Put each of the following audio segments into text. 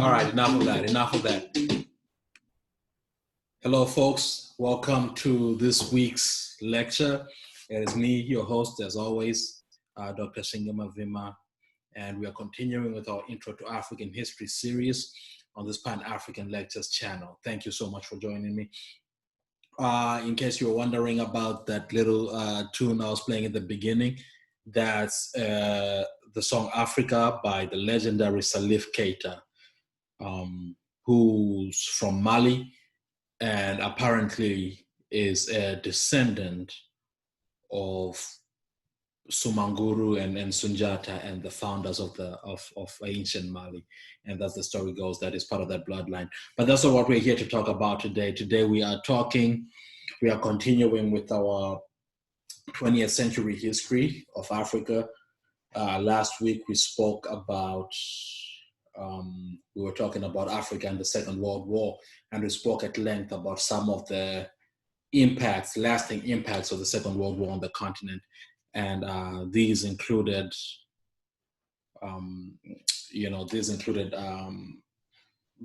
All right, enough of that, enough of that. Hello, folks. Welcome to this week's lecture. It is me, your host, as always, Dr. Shingama Vima, and we are continuing with our Intro to African History series on this Pan-African Lectures channel. Thank you so much for joining me. In case you're wondering about that little tune I was playing at the beginning, that's the song Africa by the legendary Salif Keita, who's from Mali and apparently is a descendant of Sumanguru and Sunjata and the founders of ancient Mali. And as the story goes, that is part of that bloodline. But that's not what we're here to talk about today. Today we are continuing with our 20th century history of Africa. Last week we spoke about, we were talking about Africa and the Second World War, and we spoke at length about some of the impacts, lasting impacts of the Second World War on the continent. And these included,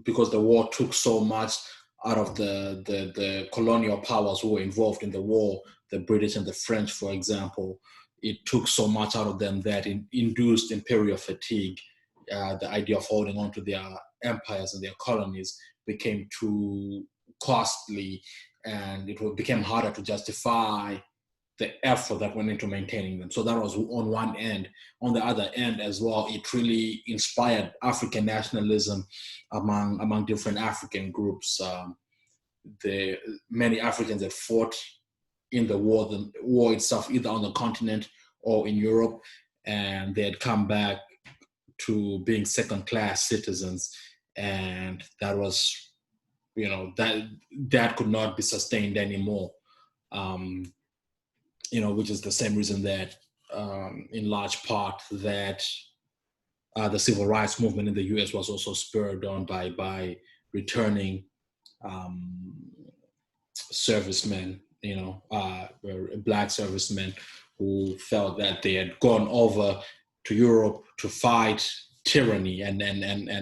because the war took so much out of the colonial powers who were involved in the war, the British and the French, for example. It took so much out of them that it induced imperial fatigue. The idea of holding on to their empires and their colonies became too costly, and it became harder to justify the effort that went into maintaining them. So that was on one end. On the other end as well, it really inspired African nationalism among different African groups. Many Africans that fought in the war itself, either on the continent or in Europe, and they had come back to being second-class citizens, and that was, that could not be sustained anymore. Which is the same reason that, in large part, that the civil rights movement in the U.S. was also spurred on by returning servicemen, black servicemen who felt that they had gone over to Europe to fight tyranny and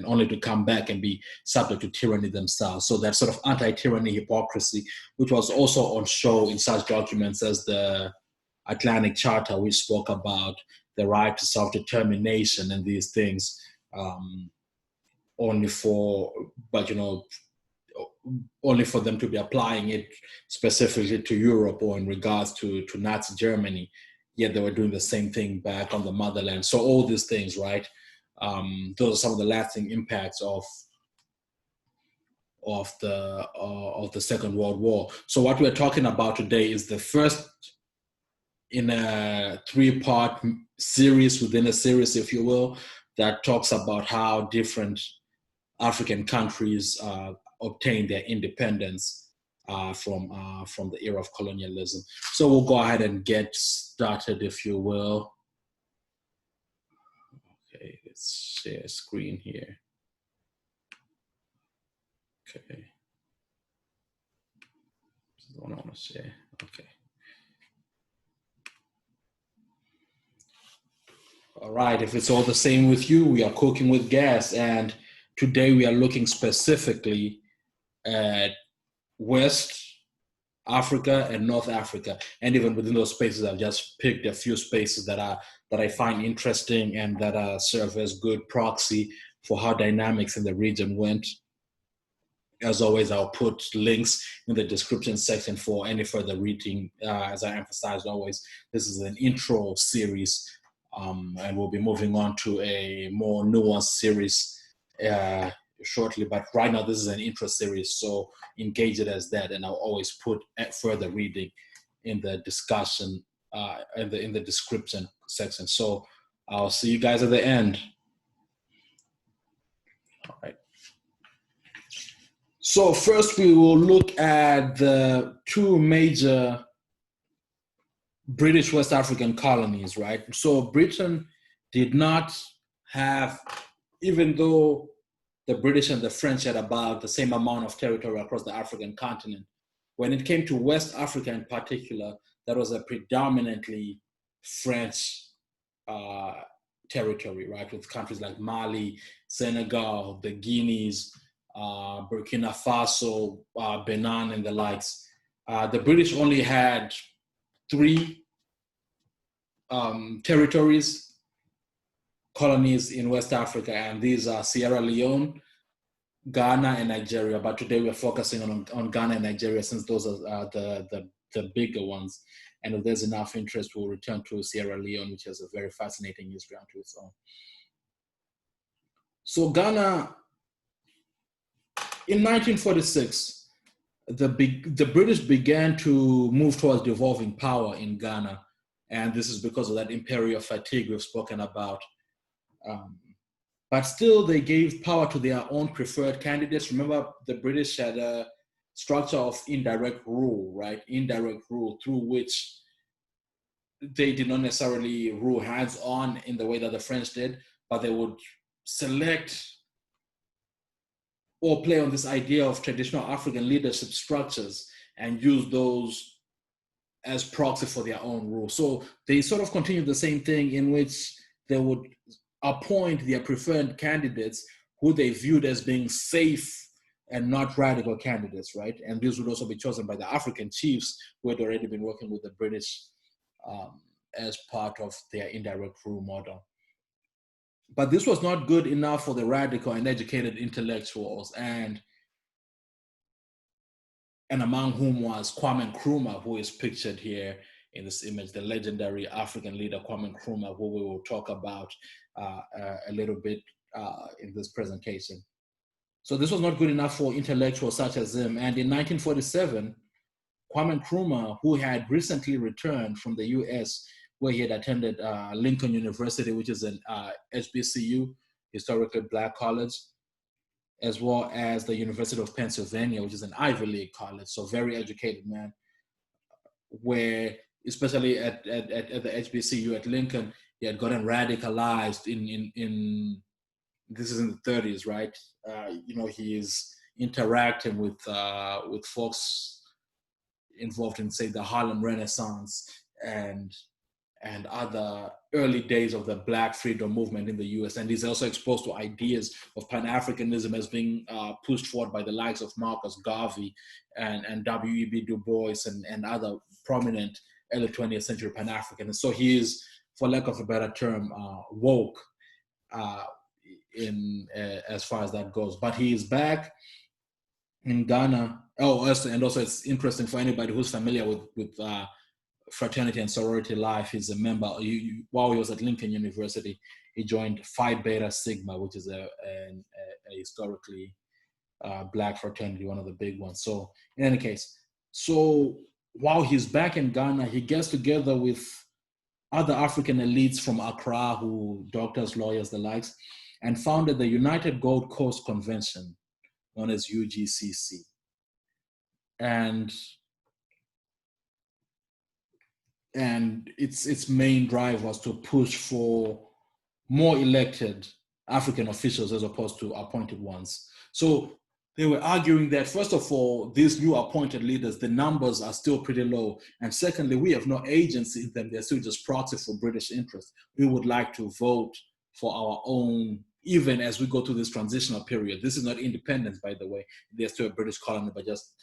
only to come back and be subject to tyranny themselves. So that sort of anti-tyranny hypocrisy, which was also on show in such documents as the Atlantic Charter, which spoke about the right to self-determination and these things, only for them to be applying it specifically to Europe or in regards to Nazi Germany, yet they were doing the same thing back on the motherland. So all these things, right? Those are some of the lasting impacts of the Second World War. So what we're talking about today is the first in a three-part series within a series, if you will, that talks about how different African countries obtained their independence from the era of colonialism. So we'll go ahead and get started, if you will. Okay, let's share a screen here. Okay. This is the one I want to share. Okay. All right, if it's all the same with you, we are cooking with gas. And today we are looking specifically at West Africa and North Africa. And even within those spaces, I've just picked a few spaces that I find interesting and that serve as good proxy for how dynamics in the region went. As always, I'll put links in the description section for any further reading. As I emphasized always, this is an intro series, and we'll be moving on to a more nuanced series shortly. But right now, this is an intro series, so engage it as that, and I'll always put further reading in the discussion, in the description section. So I'll see you guys at the end. All right. So first we will look at the two major British West African colonies, right? So Britain did not have, even though the British and the French had about the same amount of territory across the African continent, when it came to West Africa in particular, that was a predominantly French territory, right? With countries like Mali, Senegal, the Guineas, Burkina Faso, Benin, and the likes. The British only had 3 territories, colonies in West Africa, and these are Sierra Leone, Ghana, and Nigeria. But today we're focusing on Ghana and Nigeria since those are the bigger ones. And if there's enough interest, we'll return to Sierra Leone, which has a very fascinating history unto its own. So Ghana, in 1946, the British began to move towards devolving power in Ghana. And this is because of that imperial fatigue we've spoken about. But still, they gave power to their own preferred candidates. Remember, the British had a structure of indirect rule, right? Indirect rule through which they did not necessarily rule hands-on in the way that the French did, but they would select or play on this idea of traditional African leadership structures and use those as proxy for their own rule. So they sort of continued the same thing in which they would appoint their preferred candidates who they viewed as being safe and not radical candidates, right? And these would also be chosen by the African chiefs who had already been working with the British as part of their indirect rule model. But this was not good enough for the radical and educated intellectuals, and among whom was Kwame Nkrumah, who is pictured here in this image, the legendary African leader Kwame Nkrumah, who we will talk about a little bit in this presentation. So this was not good enough for intellectuals such as him. And in 1947, Kwame Nkrumah, who had recently returned from the US, where he had attended Lincoln University, which is an HBCU, historically Black college, as well as the University of Pennsylvania, which is an Ivy League college, so very educated man, where especially at the HBCU at Lincoln, he had gotten radicalized in this is in the 30s, right? He is interacting with folks involved in, say, the Harlem Renaissance and other early days of the Black freedom movement in the US. And he's also exposed to ideas of Pan-Africanism as being pushed forward by the likes of Marcus Garvey and W.E.B. Du Bois and other prominent early 20th century Pan-Africanists. So he is, for lack of a better term, woke as far as that goes. But he is back in Ghana. And also it's interesting for anybody who's familiar with fraternity and sorority life. He's a member. While he was at Lincoln University, he joined Phi Beta Sigma, which is a historically Black fraternity, one of the big ones. So in any case, so while he's back in Ghana, he gets together with other African elites from Accra, who doctors, lawyers, the likes, and founded the United Gold Coast Convention, known as UGCC. And its main drive was to push for more elected African officials as opposed to appointed ones. So they were arguing that, first of all, these new appointed leaders, the numbers are still pretty low. And secondly, we have no agency in them. They're still just proxy for British interest. We would like to vote for our own, even as we go through this transitional period. This is not independence, by the way. They're still a British colony, but just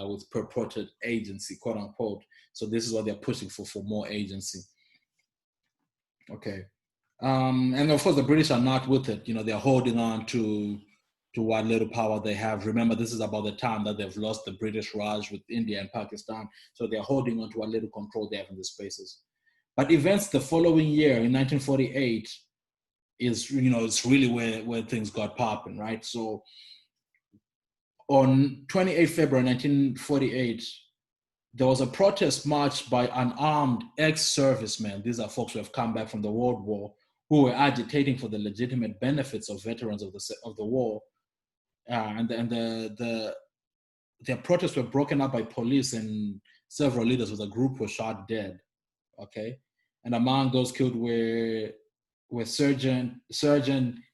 with purported agency, quote unquote. So this is what they're pushing for more agency. Okay. And of course, the British are not with it. They're holding on to what little power they have. Remember, this is about the time that they've lost the British Raj with India and Pakistan. So they're holding on to what little control they have in the spaces. But events the following year, in 1948, is, it's really where things got popping, right? So on 28 February 1948, there was a protest march by unarmed ex-servicemen. These are folks who have come back from the World War, who were agitating for the legitimate benefits of veterans of the war. And their protests were broken up by police, and several leaders of the group were shot dead. Okay, and among those killed were Surgeon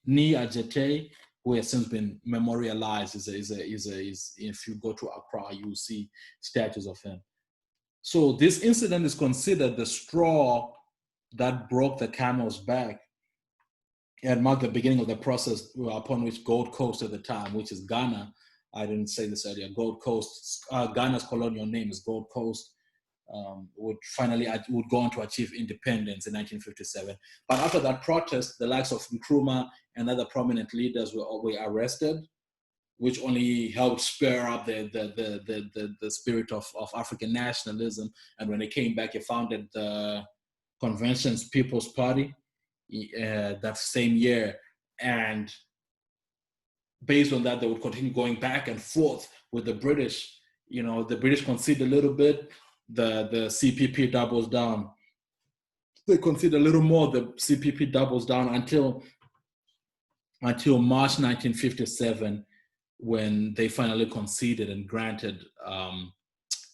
Ni Ajete, who has since been memorialized. If you go to Accra, you will see statues of him. So this incident is considered the straw that broke the camel's back and marked the beginning of the process upon which Gold Coast at the time, which is Ghana, I didn't say this earlier, Gold Coast, Ghana's colonial name is Gold Coast, would go on to achieve independence in 1957. But after that protest, the likes of Nkrumah and other prominent leaders were arrested, which only helped spur up the spirit of African nationalism. And when they came back, they founded the Convention's People's Party that same year. And based on that, they would continue going back and forth with the British. You know, the British concede a little bit, the CPP doubles down. They concede a little more, the CPP doubles down until March 1957, when they finally conceded and granted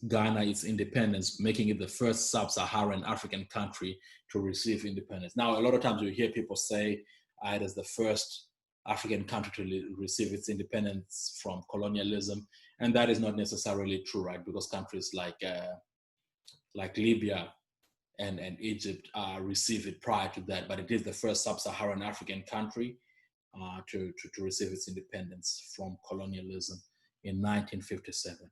Ghana its independence, making it the first sub-Saharan African country to receive independence. Now, a lot of times you hear people say it is the first African country to receive its independence from colonialism, and that is not necessarily true, right? Because countries like Libya and Egypt received it prior to that, but it is the first sub-Saharan African country to receive its independence from colonialism in 1957.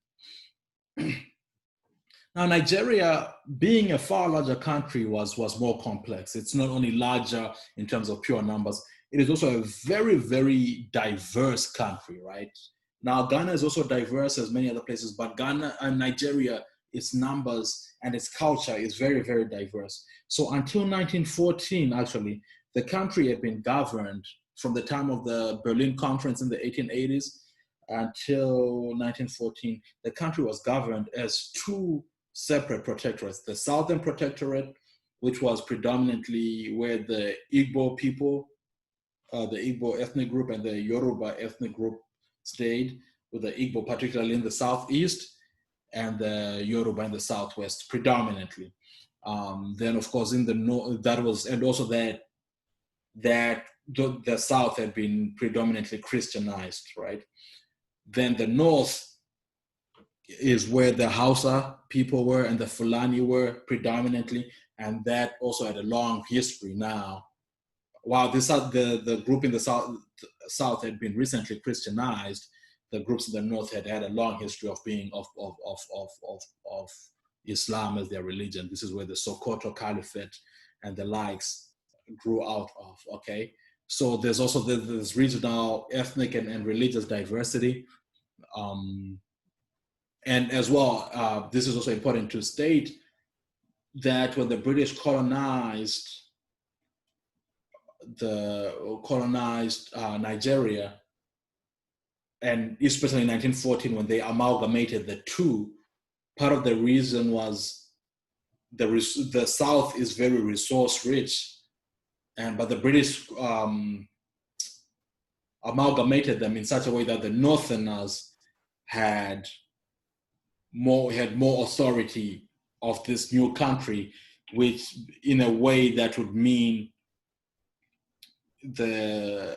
Now, Nigeria, being a far larger country, was more complex. It's not only larger in terms of pure numbers, it is also a very, very diverse country, right? Now, Ghana is also diverse as many other places, but Ghana and Nigeria, its numbers and its culture is very, very diverse. So until 1914, actually, the country had been governed from the time of the Berlin Conference in the 1880s until 1914. The country was governed as two separate protectorates: the Southern Protectorate, which was predominantly where the Igbo people, the Igbo ethnic group, and the Yoruba ethnic group stayed, with the Igbo particularly in the southeast and the Yoruba in the southwest predominantly. Then, of course, in the north, that was, and also that the south had been predominantly Christianized, right? Then the north is where the Hausa people were and the Fulani were predominantly, and that also had a long history now. While the group in the south had been recently Christianized, the groups in the north had a long history of being of Islam as their religion. This is where the Sokoto Caliphate and the likes grew out of. Okay, so there's also this regional, ethnic, and religious diversity. And as well, this is also important to state that when the British colonized Nigeria, and especially in 1914 when they amalgamated the two, part of the reason was the South is very resource rich, but the British amalgamated them in such a way that the Northerners had more authority of this new country, which in a way that would mean the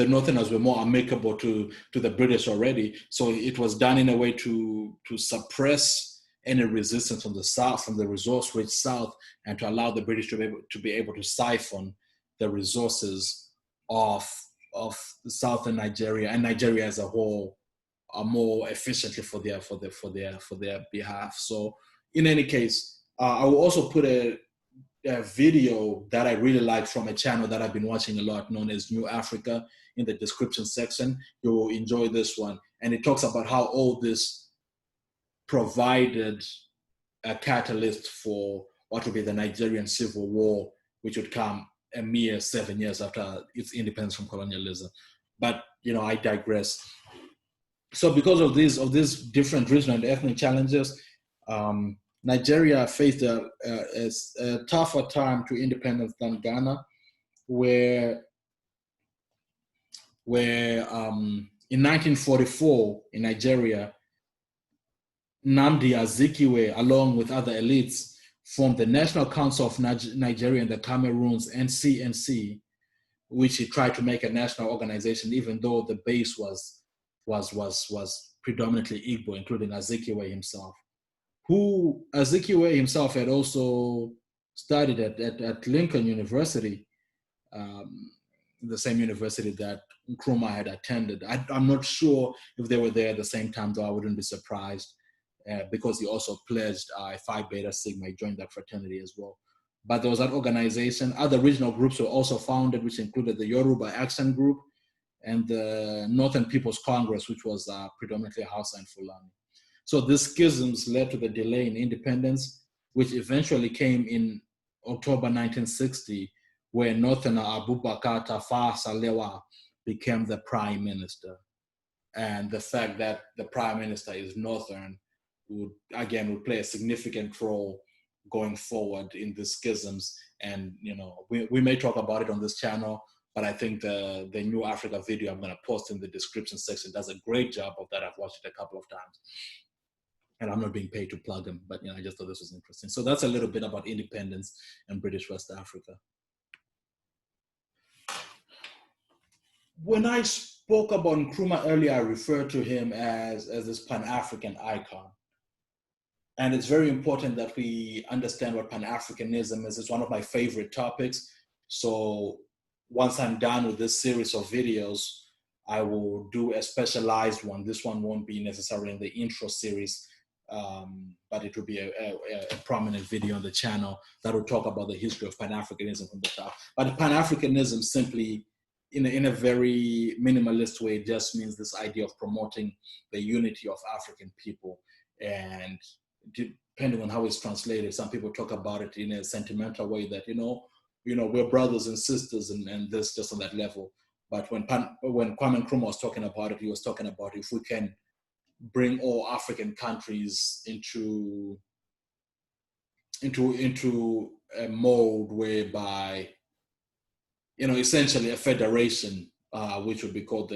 Northerners were more amicable to the British already. So it was done in a way to suppress any resistance from the South, from the resource-rich South, and to allow the British to be able to siphon the resources of southern Nigeria and Nigeria as a whole more efficiently for their behalf. So in any case, I will also put a video that I really like from a channel that I've been watching a lot, known as New Africa, in the description section. You will enjoy this one. And it talks about how all this provided a catalyst for what would be the Nigerian Civil War, which would come a mere 7 years after its independence from colonialism. But, I digress. So because of these different regional and ethnic challenges, Nigeria faced a tougher time to independence than Ghana, where in 1944 in Nigeria, Nnamdi Azikiwe, along with other elites, formed the National Council of Nigeria and the Cameroons, NCNC, which he tried to make a national organization, even though the base was predominantly Igbo, including Azikiwe himself. Who Azikiwe himself had also studied at Lincoln University, the same university that Nkrumah had attended. I'm not sure if they were there at the same time, though I wouldn't be surprised, because he also pledged Phi Beta Sigma. He joined that fraternity as well. But there was that organization. Other regional groups were also founded, which included the Yoruba Action Group and the Northern People's Congress, which was predominantly Hausa and Fulani. So these schisms led to the delay in independence, which eventually came in October 1960, where Northern Abubakar Tafawa Balewa became the prime minister. And the fact that the prime minister is Northern would play a significant role going forward in the schisms. And, we may talk about it on this channel, but I think the New Africa video I'm going to post in the description section does a great job of that. I've watched it a couple of times. And I'm not being paid to plug them, but I just thought this was interesting. So that's a little bit about independence in British West Africa. When I spoke about Nkrumah earlier, I referred to him as this Pan-African icon. And it's very important that we understand what Pan-Africanism is. It's one of my favorite topics. So once I'm done with this series of videos, I will do a specialized one. This one won't be necessarily in the intro series, but it will be a prominent video on the channel that will talk about the history of Pan-Africanism from the top. But Pan-Africanism simply, in a very minimalist way, just means this idea of promoting the unity of African people. And depending on how it's translated, some people talk about it in a sentimental way that, we're brothers and sisters, and this just on that level. But when Kwame Nkrumah was talking about it, he was talking about if we can bring all African countries into a mode whereby, essentially a federation, which would be called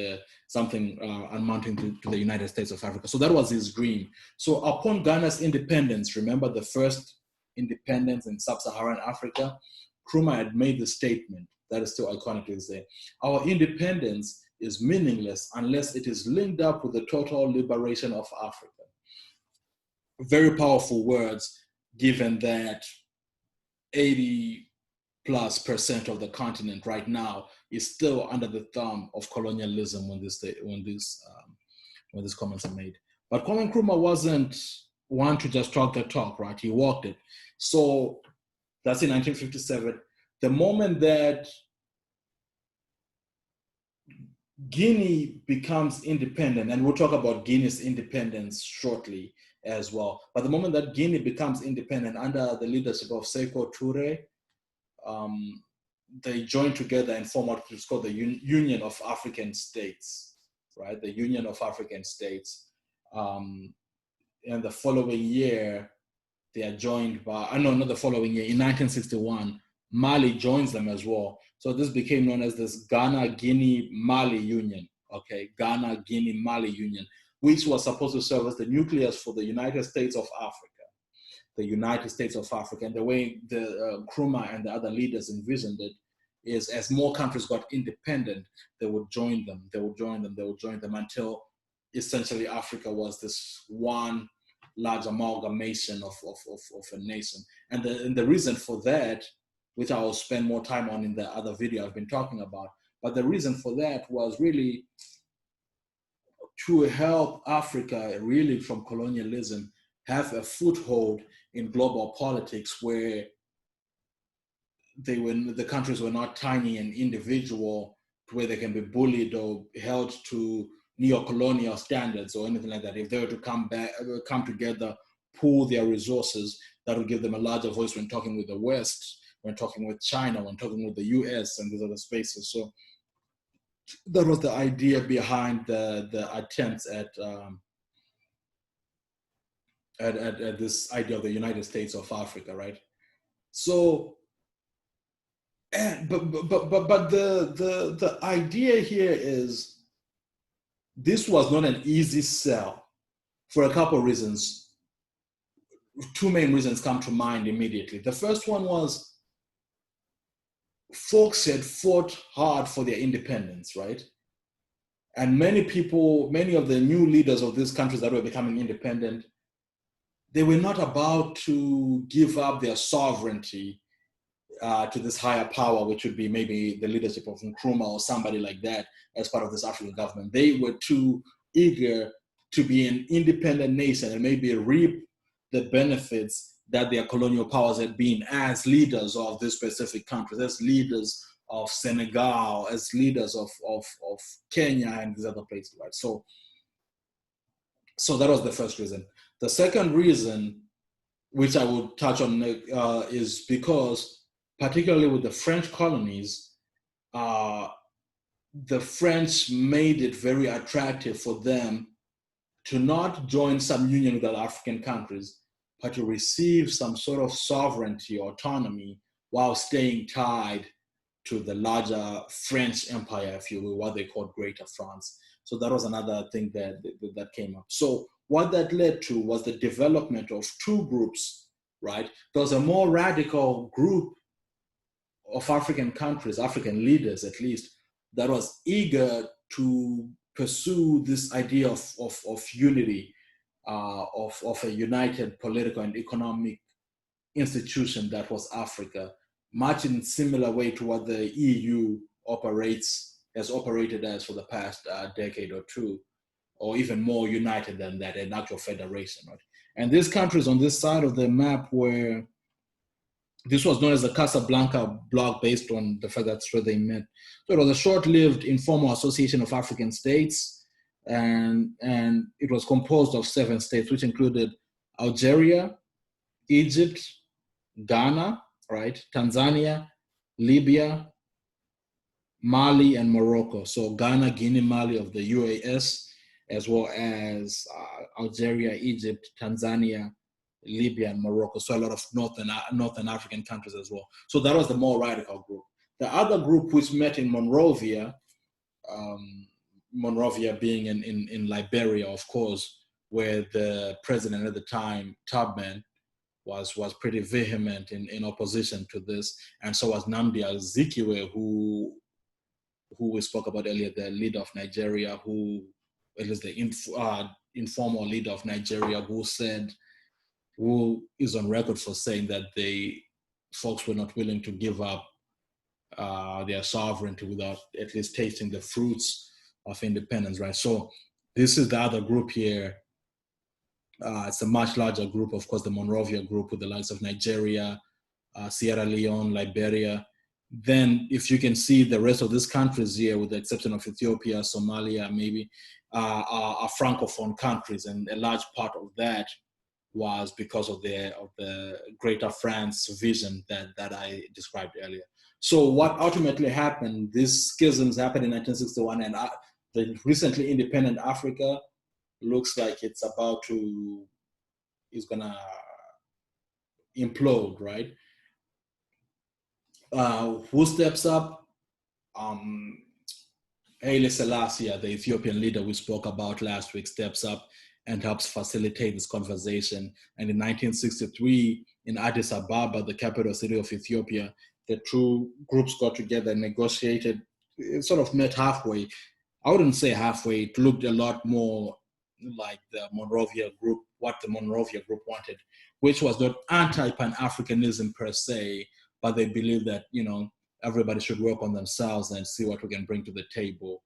something amounting to the United States of Africa. So that was his dream. So upon Ghana's independence, remember the first independence in sub-Saharan Africa, Nkrumah had made the statement that is still iconic to this day: our independence is meaningless unless it is linked up with the total liberation of Africa. Very powerful words, given that 80+% of the continent right now is still under the thumb of colonialism when these comments are made. But Kwame Nkrumah wasn't one to just talk the talk, right? He walked it. So that's in 1957. The moment that Guinea becomes independent, and we'll talk about Guinea's independence shortly as well. But the moment that Guinea becomes independent under the leadership of Sekou Touré, they joined together and formed what is called the Union of African States, right? The Union of African States. And the following year, they are joined by, not the following year, in 1961, Mali joins them as well. So this became known as this Ghana-Guinea-Mali Union, okay? Ghana-Guinea-Mali Union, which was supposed to serve as the nucleus for the United States of Africa. The United States of Africa. And the way the Nkrumah and the other leaders envisioned it is, as more countries got independent, they would join them, until essentially Africa was this one large amalgamation of a nation. And the reason for that, which I will spend more time on in the other video I've been talking about, but the reason for that was really to help Africa, really from colonialism, have a foothold in global politics where the countries were not tiny and individual, where they can be bullied or held to neo-colonial standards or anything like that. If they were to come together, pool their resources, that would give them a larger voice when talking with the West, when talking with China, when talking with the US and these other spaces. So that was the idea behind the attempts at this idea of the United States of Africa, right? So, but the idea here is this was not an easy sell for a couple of reasons. Two main reasons come to mind immediately. The first one was folks had fought hard for their independence, right? And many of the new leaders of these countries that were becoming independent, they were not about to give up their sovereignty to this higher power, which would be maybe the leadership of Nkrumah or somebody like that as part of this African government. They were too eager to be an independent nation and maybe reap the benefits that their colonial powers had been as leaders of this specific countries, as leaders of Senegal, as leaders of Kenya and these other places, right? So that was the first reason. The second reason, which I would touch on, is because, particularly with the French colonies, the French made it very attractive for them to not join some union with other African countries, but to receive some sort of sovereignty, autonomy, while staying tied to the larger French empire, if you will, what they called Greater France. So that was another thing that came up. So what that led to was the development of two groups, right? There was a more radical group of African countries, African leaders at least, that was eager to pursue this idea of unity, of a united political and economic institution that was Africa, much in similar way to what the EU has operated as for the past decade or two, or even more united than that, an actual federation, right? And these countries on this side of the map were, this was known as the Casablanca bloc, based on the fact that's where they met. So it was a short-lived informal association of African states, and it was composed of 7 states, which included Algeria, Egypt, Ghana, right, Tanzania, Libya, Mali, and Morocco. So Ghana, Guinea, Mali of the UAS, as well as Algeria, Egypt, Tanzania, Libya, and Morocco. So a lot of northern African countries as well. So that was the more radical group. The other group, which met in Monrovia, Monrovia being in Liberia, of course, where the president at the time, Tubman, was pretty vehement in opposition to this, and so was Nnamdi Azikiwe, who we spoke about earlier, the leader of Nigeria, who is the informal leader of Nigeria, who is on record for saying that folks were not willing to give up their sovereignty without at least tasting the fruits of independence, right? So this is the other group here. It's a much larger group, of course, the Monrovia group, with the likes of Nigeria, Sierra Leone, Liberia. Then, if you can see, the rest of these countries here, with the exception of Ethiopia, Somalia, maybe, are Francophone countries, and a large part of that was because of the Greater France vision that I described earlier. So what ultimately happened, these schisms happened in 1961, and the recently independent Africa looks like it's gonna implode, right? Who steps up? Haile Selassie, the Ethiopian leader we spoke about last week, steps up and helps facilitate this conversation. And in 1963, in Addis Ababa, the capital city of Ethiopia, the two groups got together and negotiated. It sort of met halfway. I wouldn't say halfway. It looked a lot more like the Monrovia group, what the Monrovia group wanted, which was not anti-Pan-Africanism per se, but they believed that, everybody should work on themselves and see what we can bring to the table,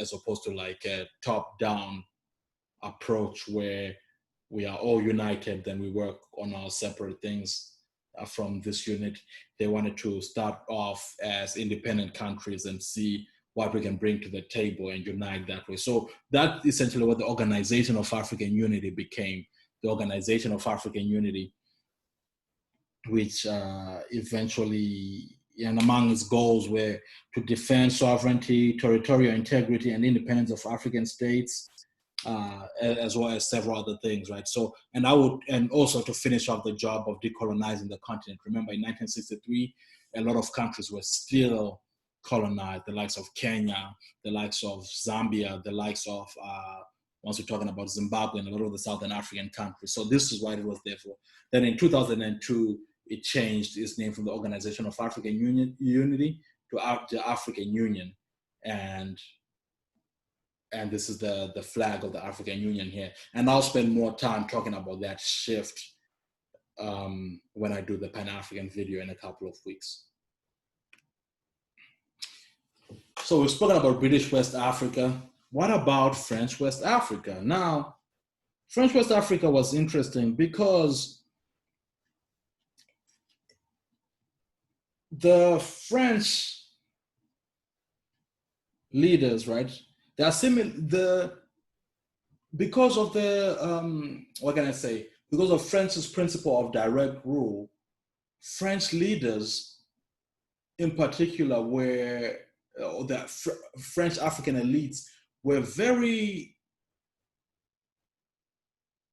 as opposed to like a top-down approach where we are all united, then we work on our separate things from this unit. They wanted to start off as independent countries and see what we can bring to the table and unite that way. So that's essentially what the Organization of African Unity became, the Organization of African Unity, which eventually, and among its goals were to defend sovereignty, territorial integrity, and independence of African states, as well as several other things, right? So, and also to finish off the job of decolonizing the continent. Remember, in 1963, a lot of countries were still colonized, the likes of Kenya, the likes of Zambia, the likes of, once we're talking about Zimbabwe and a lot of the Southern African countries. So this is what it was there for. Then in 2002, it changed its name from the Organization of African Unity to the African Union. And this is the flag of the African Union here. And I'll spend more time talking about that shift when I do the Pan-African video in a couple of weeks. So we've spoken about British West Africa. What about French West Africa? Now, French West Africa was interesting because the French leaders, right? They are similar. Because of the what can I say? Because of France's principle of direct rule, French leaders, in particular, were French African elites were very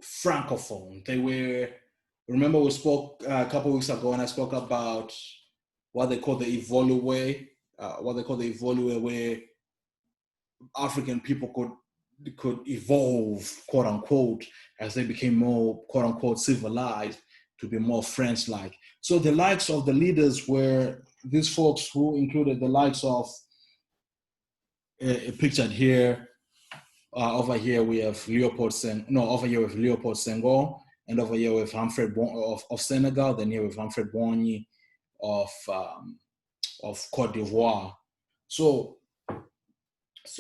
francophone. They were. Remember, we spoke a couple of weeks ago, and I spoke about what they call the Evolué, where African people could evolve, quote unquote, as they became more, quote unquote, civilized to be more French-like. So the likes of the leaders were these folks who included the likes of, pictured here, over here we have Leopold Senghor, and over here we have Humphrey of Senegal, then here we have Humphrey Bogny of Cote d'Ivoire. So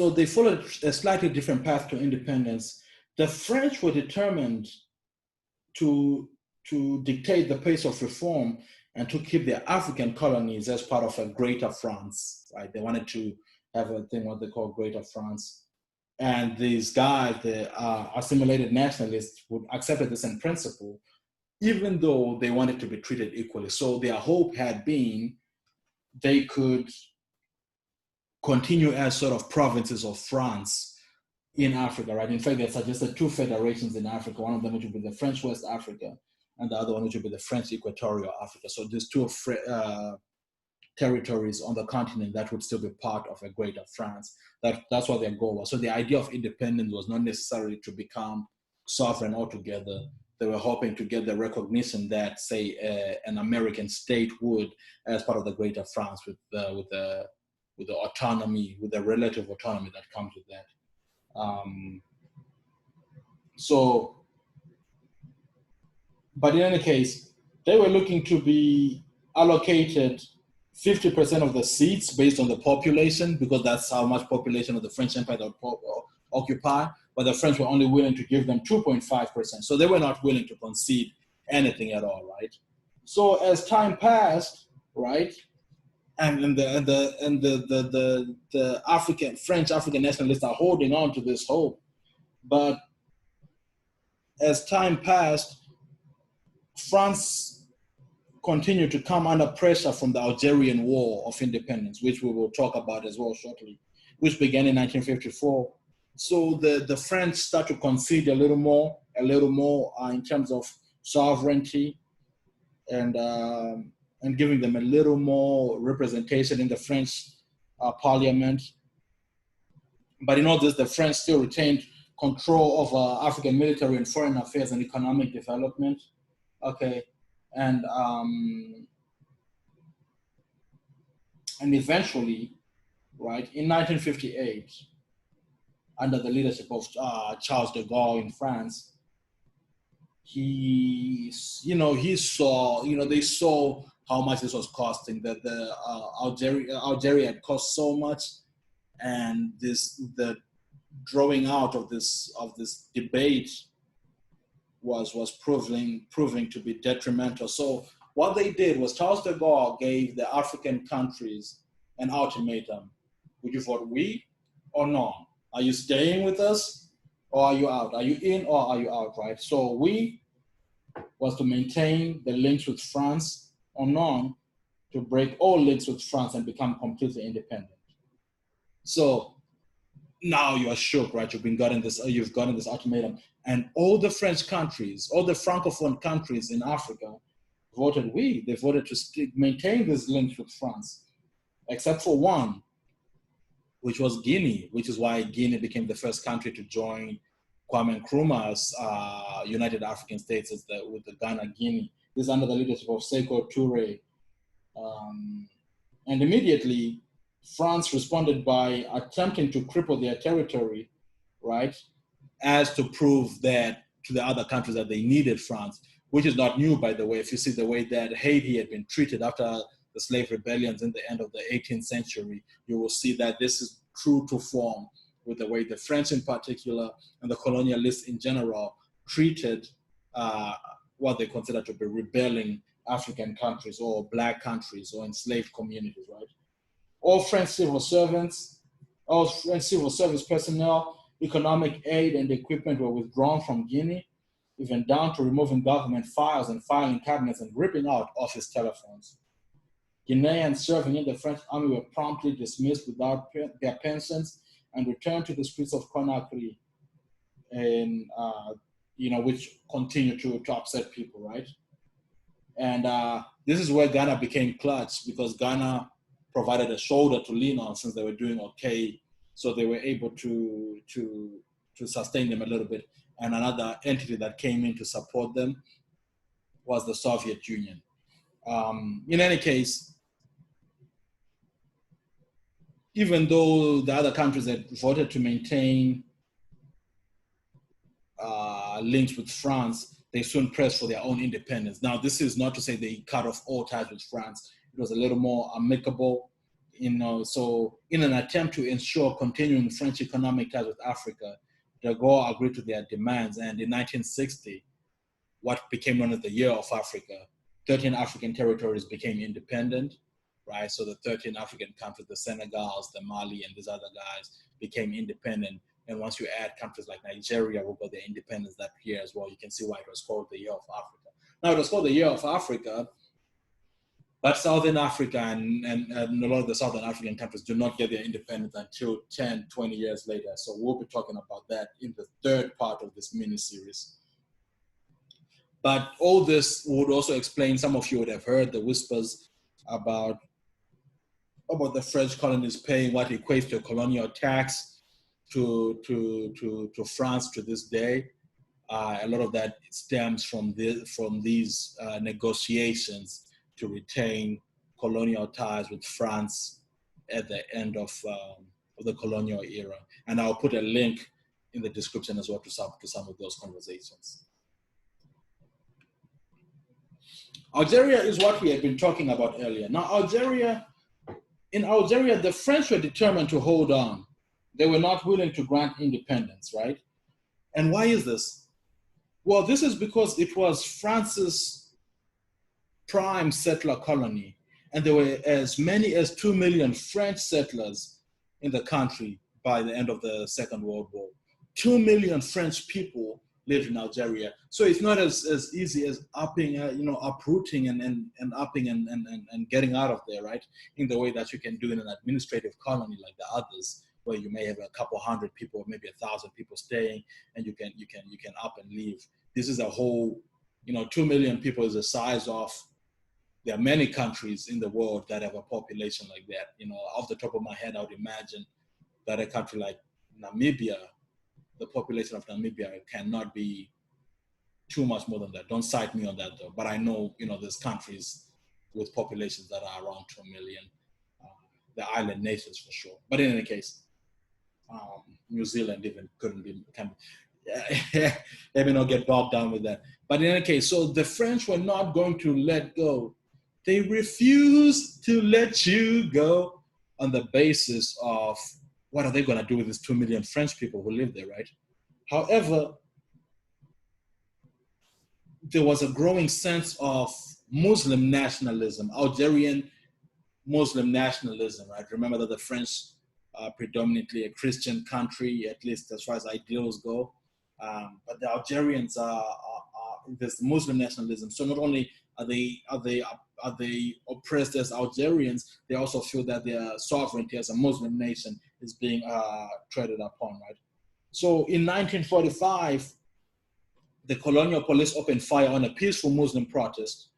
they followed a slightly different path to independence. The French were determined to dictate the pace of reform and to keep their African colonies as part of a greater France, right? They wanted to have a thing, what they call Greater France. And these guys, the assimilated nationalists, would accept this in principle, even though they wanted to be treated equally. So their hope had been they could continue as sort of provinces of France in Africa, right? In fact, they suggested two federations in Africa, one of them which would be the French West Africa, and the other one which would be the French Equatorial Africa. So these two territories on the continent that would still be part of a greater France. That's what their goal was. So the idea of independence was not necessarily to become sovereign altogether. They were hoping to get the recognition that, say, an American state would, as part of the greater France, with the autonomy, with the relative autonomy that comes with that. But in any case, they were looking to be allocated 50% of the seats based on the population, because that's how much population of the French Empire they would occupy, but the French were only willing to give them 2.5%. So they were not willing to concede anything at all, right? So as time passed, right, and the French African nationalists are holding on to this hope, but as time passed, France continued to come under pressure from the Algerian War of Independence, which we will talk about as well shortly, which began in 1954. So the French start to concede a little more in terms of sovereignty, and giving them a little more representation in the French parliament. But in all this, the French still retained control of African military and foreign affairs and economic development. Okay, and eventually, right, in 1958, under the leadership of Charles de Gaulle in France, they saw how much this was costing, that Algeria had cost so much, and the drawing out of this debate was proving to be detrimental. So what they did was Charles de Gaulle gave the African countries an ultimatum: would you vote we or no? Are you staying with us or are you out? Are you in or are you out, right? So we was to maintain the links with France, or no, to break all links with France and become completely independent. So now you are shook, right? You've gotten this ultimatum, and all the French countries, all the Francophone countries in Africa voted we. They voted to maintain these links with France, except for one, which was Guinea, which is why Guinea became the first country to join Kwame Nkrumah's United African States with the Ghana Guinea. This is under the leadership of Sékou Touré. And immediately, France responded by attempting to cripple their territory, right, as to prove that to the other countries that they needed France. which is not new, by the way. If you see the way that Haiti had been treated after the slave rebellions in the end of the 18th century, you will see that this is true to form with the way the French in particular and the colonialists in general treated what they consider to be rebelling African countries or black countries or enslaved communities, right? All French civil servants, all French civil service personnel, economic aid and equipment were withdrawn from Guinea, even down to removing government files and filing cabinets and ripping out office telephones. Guineans serving in the French army were promptly dismissed without their pensions and returned to the streets of Conakry, and which continued to upset people, right? And this is where Ghana became clutch, because Ghana provided a shoulder to lean on since they were doing okay, so they were able to sustain them a little bit. And another entity that came in to support them was the Soviet Union. In any case, even though the other countries had voted to maintain links with France, they soon pressed for their own independence. Now, this is not to say they cut off all ties with France. It was a little more amicable, so in an attempt to ensure continuing French economic ties with Africa, de Gaulle agreed to their demands. And in 1960, what became known as the Year of Africa, 13 African territories became independent, right? So the 13 African countries, the Senegals, the Mali, and these other guys became independent. And once you add countries like Nigeria, who got their independence that year as well, you can see why it was called the Year of Africa. Now, it was called the Year of Africa, but Southern Africa and a lot of the Southern African countries do not get their independence until 10, 20 years later. So we'll be talking about that in the third part of this mini-series. But all this would also explain, some of you would have heard the whispers about the French colonies paying what equates to a colonial tax to France to this day. A lot of that stems from these negotiations to retain colonial ties with France at the end of the colonial era. And I'll put a link in the description as well to some of those conversations. Algeria is what we had been talking about earlier. Now, in Algeria, the French were determined to hold on. They were not willing to grant independence, right? And why is this? Well, this is because it was France's prime settler colony, and there were as many as 2 million French settlers in the country by the end of the Second World War. 2 million French people lived in Algeria. So it's not as easy as uprooting and upping and getting out of there, right? In the way that you can do in an administrative colony like the others, where you may have a couple hundred people, or maybe 1,000 people staying, and you can up and leave. This is a whole, 2 million people is the size of, there are many countries in the world that have a population like that. Off the top of my head, I would imagine that a country like Namibia, the population of Namibia cannot be too much more than that. Don't cite me on that though, but I know, there's countries with populations that are around 2 million, the island nations for sure. But in any case, New Zealand even let me not get bogged down with that. But in any case, so the French were not going to let go. They refused to let you go on the basis of, what are they going to do with these 2 million French people who live there, right? However, there was a growing sense of Muslim nationalism, Algerian Muslim nationalism, right? Remember that the French are predominantly a Christian country, at least as far as ideals go. But the Algerians there's Muslim nationalism. So not only are they oppressed as Algerians, they also feel that their sovereignty as a Muslim nation is being treaded upon, right? So in 1945, the colonial police opened fire on a peaceful Muslim protest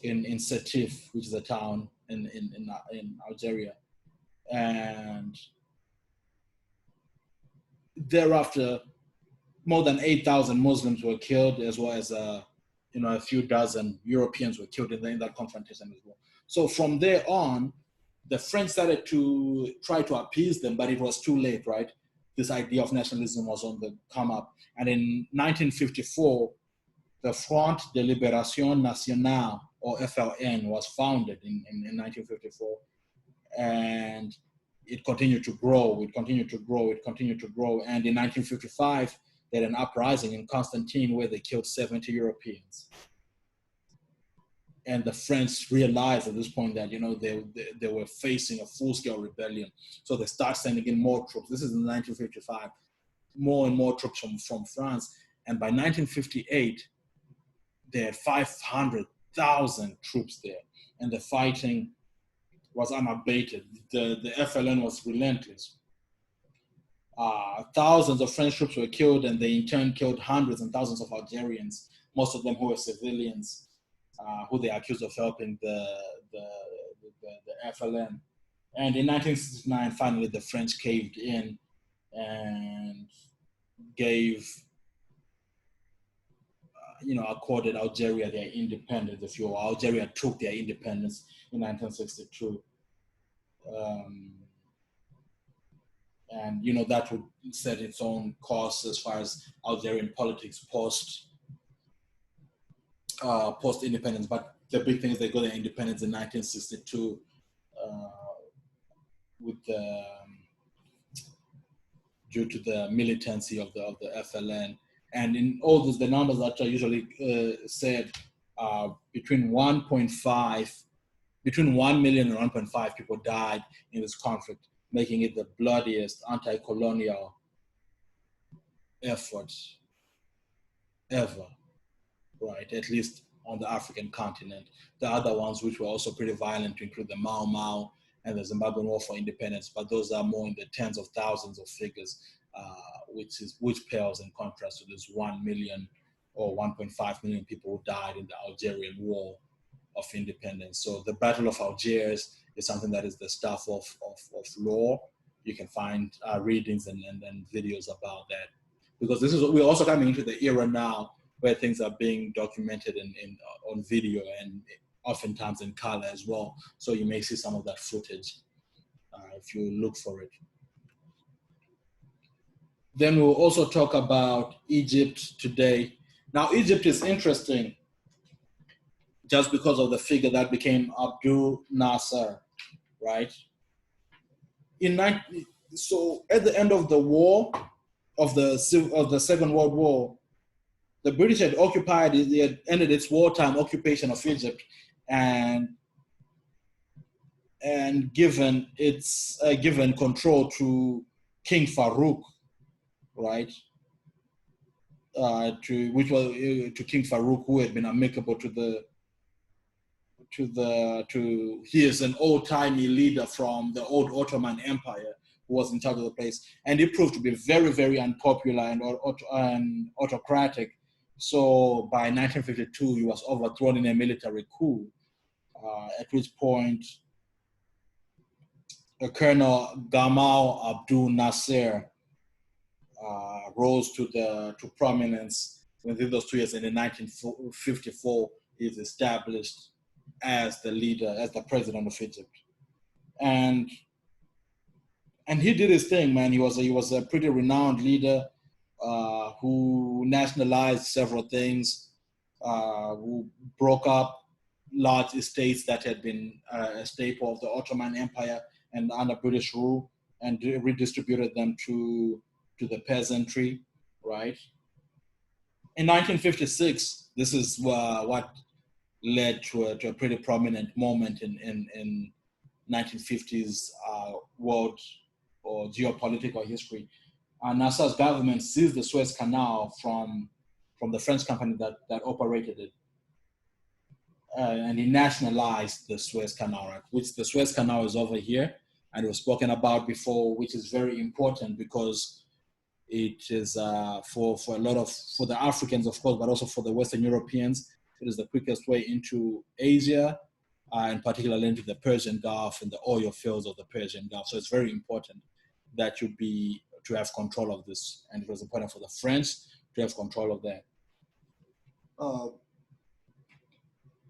in Insatif, which is a town in Algeria. And thereafter, more than 8,000 Muslims were killed, as well as a few dozen Europeans were killed in that confrontation as well. So from there on, the French started to try to appease them, but it was too late, right? This idea of nationalism was on the come up. And in 1954, the Front de Libération Nationale, or FLN, was founded in 1954, and it continued to grow, it continued to grow, it continued to grow. And in 1955, they had an uprising in Constantine where they killed 70 Europeans. And the French realized at this point that, you know, they were facing a full-scale rebellion. So they start sending in more troops. This is in 1955, more and more troops from France. And by 1958, they had 500,000 troops there. And the fighting was unabated. The FLN was relentless. Thousands of French troops were killed, and they in turn killed hundreds and thousands of Algerians, most of them who were civilians, who they accused of helping the FLN. And in 1969, finally, the French caved in and gave, accorded Algeria their independence, if you will. Algeria took their independence in 1962. And, you know, that would set its own course as far as Algerian politics post-independence. But the big thing is they got their independence in 1962 due to the militancy of the FLN. And in all this, the numbers that are usually said, between 1 million and 1.5 people died in this conflict, making it the bloodiest anti-colonial effort ever, right? At least on the African continent. The other ones, which were also pretty violent, to include the Mau Mau and the Zimbabwean War for Independence, but those are more in the tens of thousands of figures, which pales in contrast to this 1 million or 1.5 million people who died in the Algerian War of Independence. So the Battle of Algiers is something that is the stuff of lore. You can find readings and videos about that, because this is, we're also coming into the era now where things are being documented on video and oftentimes in color as well. So you may see some of that footage if you look for it. Then we'll also talk about Egypt today. Now, Egypt is interesting just because of the figure that became Abdul Nasser, right? So at the end of the war, of the Second World War, the British had ended its wartime occupation of Egypt and given control to King Farouk, right? To King Farouk, who had been amicable he is an old-timey leader from the old Ottoman Empire who was in charge of the place, and he proved to be very, very unpopular and autocratic. So by 1952, he was overthrown in a military coup, at which point Colonel Gamal Abdul Nasser rose to prominence within those 2 years. And in 1954, he is established as the leader, as the president of Egypt, and he did his thing, man. He was a pretty renowned leader who nationalized several things, who broke up large estates that had been a staple of the Ottoman Empire and under British rule, and redistributed them to the peasantry, right? In 1956, this is what led to a pretty prominent moment in 1950s world or geopolitical history. Nasser's government seized the Swiss Canal from the French company that operated it. And he nationalized the Swiss Canal, right? Which the Swiss Canal is over here, and it was spoken about before, which is very important because it is for the Africans, of course, but also for the Western Europeans. It is the quickest way into Asia, and particularly into the Persian Gulf and the oil fields of the Persian Gulf. So it's very important that to have control of this, and it was important for the French to have control of that.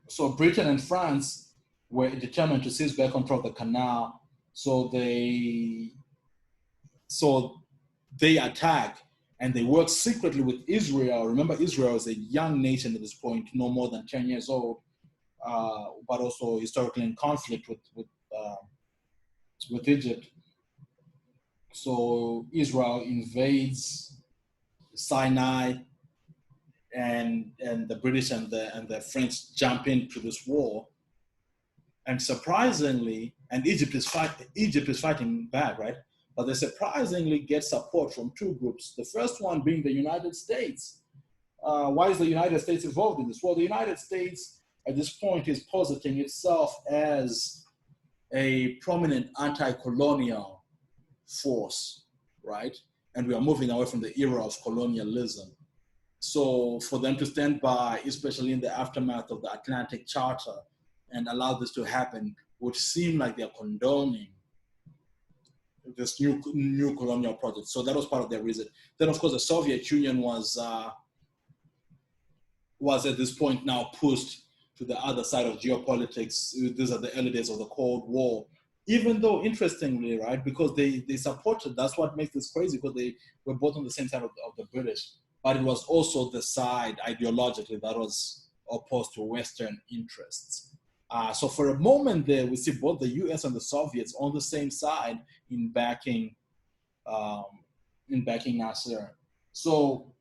So Britain and France were determined to seize back control of the canal. So they attack And they worked secretly with Israel. Remember, Israel is a young nation at this point, no more than 10 years old, but also historically in conflict with Egypt. So Israel invades Sinai, and the British and the French jump into this war. And surprisingly, and Egypt is fighting back, right? But they surprisingly get support from two groups. The first one being the United States. Why is the United States involved in this? Well, the United States at this point is positing itself as a prominent anti-colonial force, right? And we are moving away from the era of colonialism. So for them to stand by, especially in the aftermath of the Atlantic Charter, and allow this to happen would seem like they're condoning this new colonial project. So that was part of their reason. Then, of course, the Soviet Union was at this point now pushed to the other side of geopolitics. These are the early days of the Cold War. Even though, interestingly, right, because they supported, that's what makes this crazy, because they were both on the same side of the British, but it was also the side ideologically that was opposed to Western interests. So for a moment there, we see both the US and the Soviets on the same side in backing Nasser. So,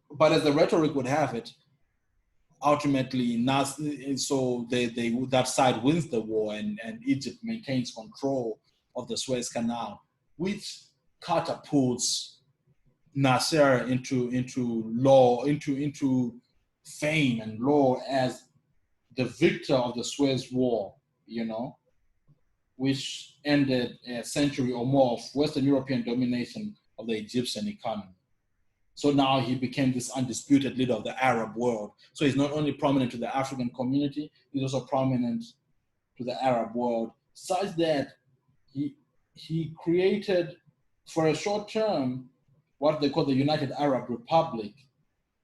but as the rhetoric would have it, ultimately, that side wins the war, and Egypt maintains control of the Suez Canal, which catapults Nasser into fame and lore as the victor of the Suez War, which ended a century or more of Western European domination of the Egyptian economy. So now he became this undisputed leader of the Arab world. So he's not only prominent to the African community, he's also prominent to the Arab world, such that he created, for a short term, what they call the United Arab Republic,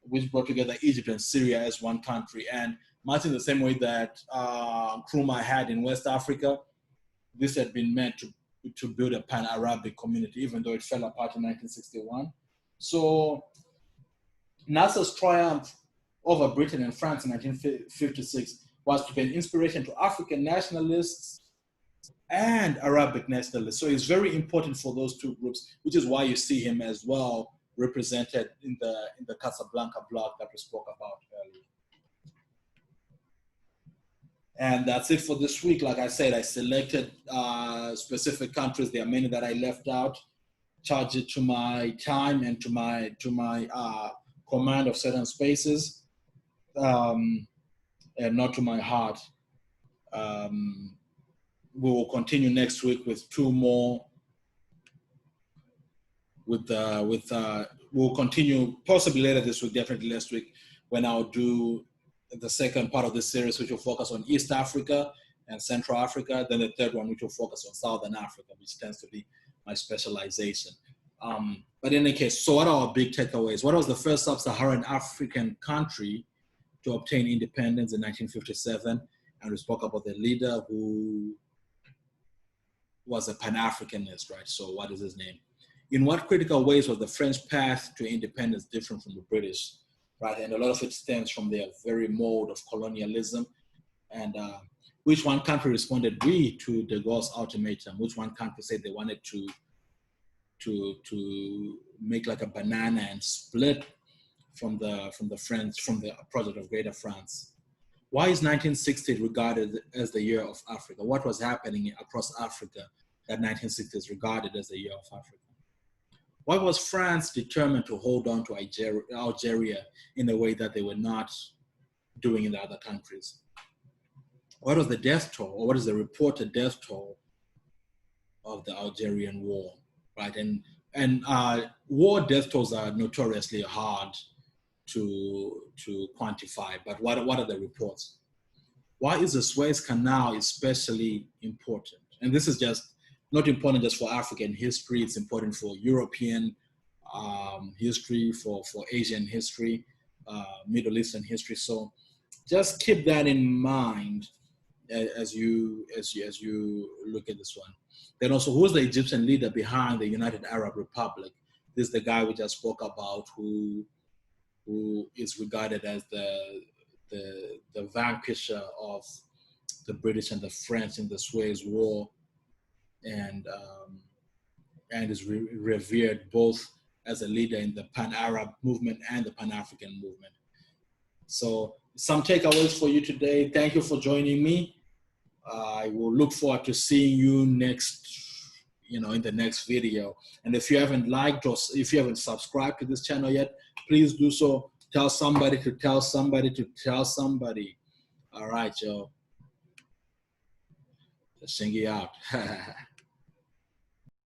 which brought together Egypt and Syria as one country. And much in the same way that Nkrumah had in West Africa, this had been meant to build a Pan-Arabic community, even though it fell apart in 1961. So Nasser's triumph over Britain and France in 1956 was to be an inspiration to African nationalists and Arabic nationalists. So it's very important for those two groups, which is why you see him as well represented in the Casablanca blog that we spoke about earlier. And that's it for this week. Like I said, I selected specific countries. There are many that I left out. Charge it to my time and to my command of certain spaces, and not to my heart. We will continue next week with two more. We'll continue possibly later this week, definitely next week, when I'll do the second part of this series, which will focus on East Africa and Central Africa. Then the third one, which will focus on Southern Africa, which tends to be my specialization. But in any case, so what are our big takeaways? What was the first sub-Saharan African country to obtain independence in 1957? And we spoke about the leader who was a Pan-Africanist, right? So what is his name? In what critical ways was the French path to independence different from the British, right? And a lot of it stems from their very mode of colonialism. And which one country responded to de Gaulle's ultimatum? Which one country said they wanted to make like a banana and split from the French, from the project of Greater France? Why is 1960 regarded as the year of Africa? What was happening across Africa that 1960 is regarded as the year of Africa? Why was France determined to hold on to Algeria in a way that they were not doing in the other countries? What was the death toll, or what is the reported death toll of the Algerian War, right? And war death tolls are notoriously hard to quantify, but what are the reports? Why is the Suez Canal especially important? And this is just not important just for African history, it's important for European history, for Asian history, Middle Eastern history. So just keep that in mind as you look at this one. Then also, who's the Egyptian leader behind the United Arab Republic? This is the guy we just spoke about who is regarded as the vanquisher of the British and the French in the Suez War, and is revered both as a leader in the Pan-Arab movement and the Pan-African movement. So some takeaways for you today. Thank you for joining me. I will look forward to seeing you next, in the next video. And if you haven't liked or if you haven't subscribed to this channel yet, please do so. Tell somebody to tell somebody to tell somebody. All right, yo. Let's sing it out.